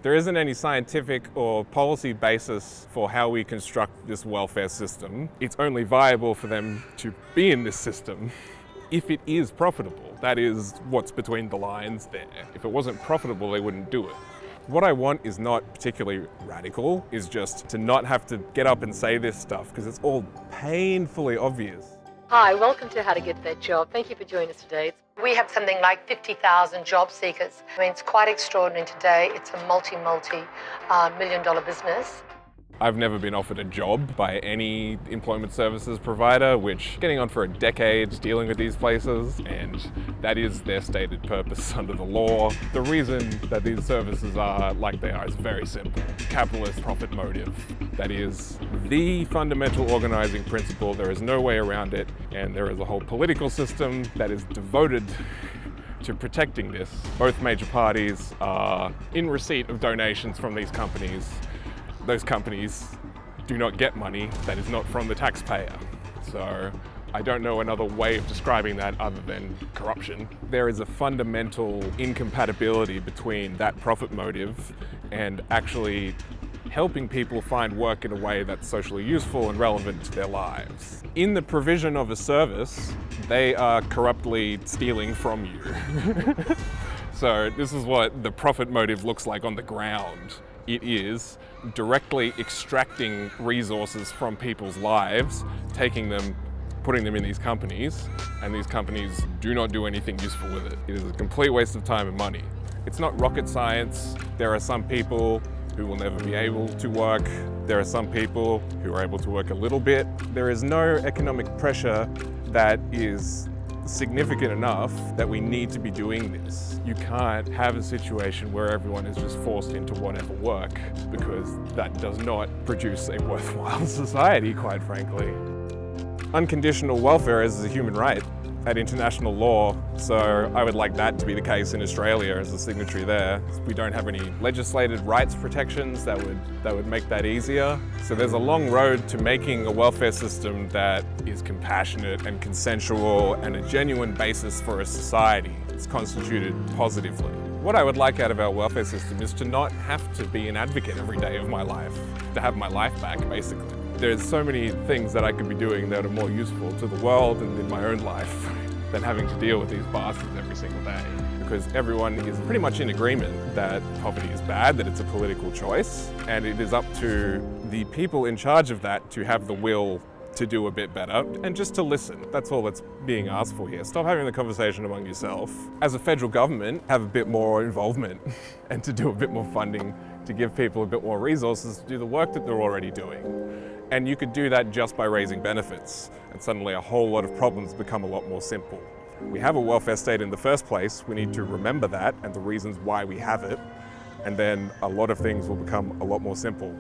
There isn't any scientific or policy basis for how we construct this welfare system. It's only viable for them to be in this system if it is profitable. That is what's between the lines there. If it wasn't profitable, they wouldn't do it. What I want is not particularly radical, is just to not have to get up and say this stuff because it's all painfully obvious. Hi, welcome to How to Get That Job. Thank you for joining us today. We have something like 50,000 job seekers. I mean, it's quite extraordinary today. It's a multi-million-dollar business. I've never been offered a job by any employment services provider, which getting on for a decade dealing with these places, and that is their stated purpose under the law. The reason that these services are like they are is very simple. Capitalist profit motive. That is the fundamental organizing principle. There is no way around it, and there is a whole political system that is devoted to protecting this. Both major parties are in receipt of donations from these companies. Those companies do not get money that is not from the taxpayer. So I don't know another way of describing that other than corruption. There is a fundamental incompatibility between that profit motive and actually helping people find work in a way that's socially useful and relevant to their lives. In the provision of a service, they are corruptly stealing from you. So this is what the profit motive looks like on the ground. It is directly extracting resources from people's lives, taking them, putting them in these companies, and these companies do not do anything useful with it. It is a complete waste of time and money. It's not rocket science. There are some people who will never be able to work. There are some people who are able to work a little bit. There is no economic pressure that is significant enough that we need to be doing this. You can't have a situation where everyone is just forced into whatever work, because that does not produce a worthwhile society, quite frankly. Unconditional welfare is a human right at international law, so I would like that to be the case in Australia as a signatory there. We don't have any legislated rights protections that would make that easier. So there's a long road to making a welfare system that is compassionate and consensual and a genuine basis for a society. It's constituted positively. What I would like out of our welfare system is to not have to be an advocate every day of my life, to have my life back, basically. There's so many things that I could be doing that are more useful to the world and in my own life than having to deal with these bastards every single day. Because everyone is pretty much in agreement that poverty is bad, that it's a political choice, and it is up to the people in charge of that to have the will to do a bit better and just to listen. That's all that's being asked for here. Stop having the conversation among yourself. As a federal government, have a bit more involvement and to do a bit more funding to give people a bit more resources to do the work that they're already doing. And you could do that just by raising benefits, and suddenly a whole lot of problems become a lot more simple. We have a welfare state in the first place. We need to remember that and the reasons why we have it, and then a lot of things will become a lot more simple.